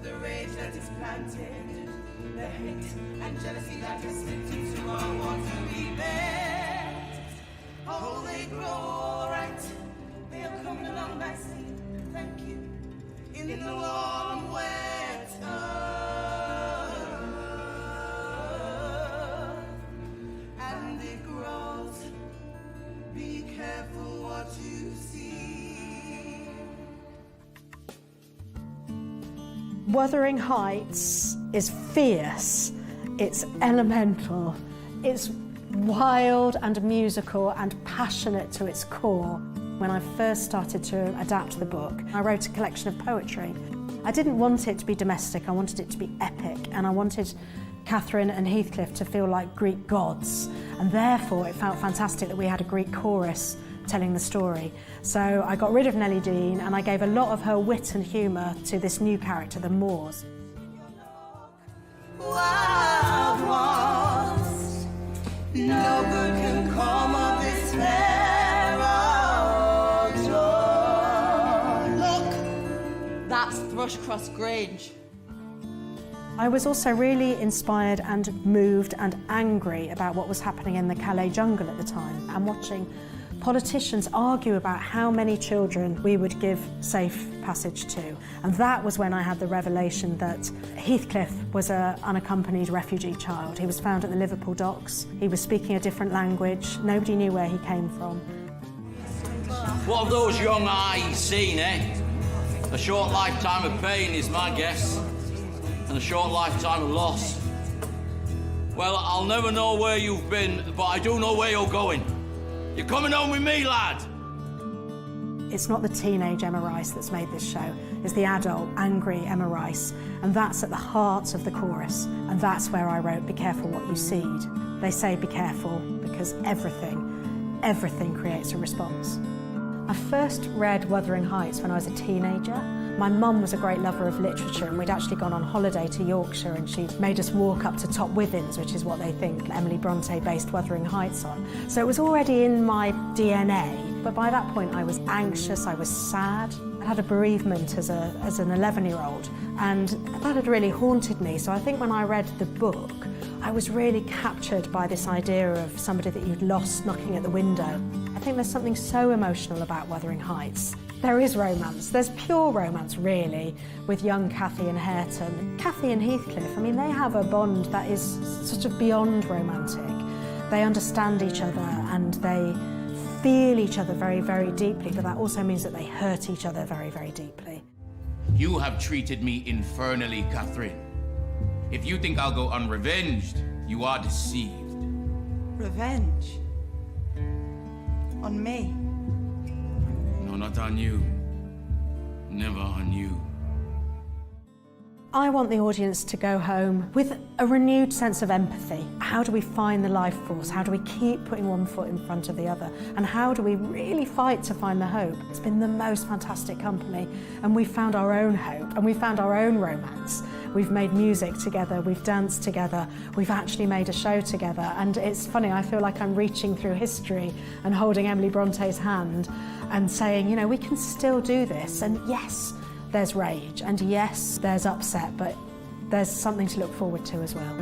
the rage that is planted, the hate and jealousy that is slipped into our watery bed. Oh, they grow all right, they are coming along nicely, thank you, in the warm, wet earth. And it grows, be careful what you see. Wuthering Heights is fierce, it's elemental, it's wild and musical and passionate to its core. When I first started to adapt the book, I wrote a collection of poetry. I didn't want it to be domestic, I wanted it to be epic, and I wanted Catherine and Heathcliff to feel like Greek gods, and therefore it felt fantastic that we had a Greek chorus telling the story. So I got rid of Nellie Dean and I gave a lot of her wit and humour to this new character, the Moors. Wild ones, no good can come of this fair outdoor. Look, that's Thrushcross Grange. I was also really inspired and moved and angry about what was happening in the Calais jungle at the time, and watching politicians argue about how many children we would give safe passage to. And that was when I had the revelation that Heathcliff was an unaccompanied refugee child. He was found at the Liverpool docks. He was speaking a different language. Nobody knew where he came from. What have those young eyes seen, eh? A short lifetime of pain is my guess, and a short lifetime of loss. Well, I'll never know where you've been, but I do know where you're going. You're coming home with me, lad! It's not the teenage Emma Rice that's made this show, it's the adult, angry Emma Rice, and that's at the heart of the chorus, and that's where I wrote Be Careful What You Seed. They say be careful because everything creates a response. I first read Wuthering Heights when I was a teenager. My mum was a great lover of literature, and we'd actually gone on holiday to Yorkshire, and she made us walk up to Top Withens, which is what they think Emily Bronte based Wuthering Heights on. So it was already in my DNA, but by that point I was anxious, I was sad. I had a bereavement as an 11-year-old, and that had really haunted me. So I think when I read the book, I was really captured by this idea of somebody that you'd lost knocking at the window. I think there's something so emotional about Wuthering Heights. There is romance, there's pure romance really, with young Cathy and Hareton. Cathy and Heathcliff, I mean, they have a bond that is sort of beyond romantic. They understand each other and they feel each other very, very deeply, but that also means that they hurt each other very, very deeply. You have treated me infernally, Catherine. If you think I'll go unrevenged, you are deceived. Revenge? On me? No, not on you. Never on you. I want the audience to go home with a renewed sense of empathy. How do we find the life force? How do we keep putting one foot in front of the other? And how do we really fight to find the hope? It's been the most fantastic company, and we've found our own hope, and we've found our own romance. We've made music together, we've danced together, we've actually made a show together, and it's funny, I feel like I'm reaching through history and holding Emily Bronte's hand and saying, you know, we can still do this, and yes, there's rage, and yes, there's upset, but there's something to look forward to as well.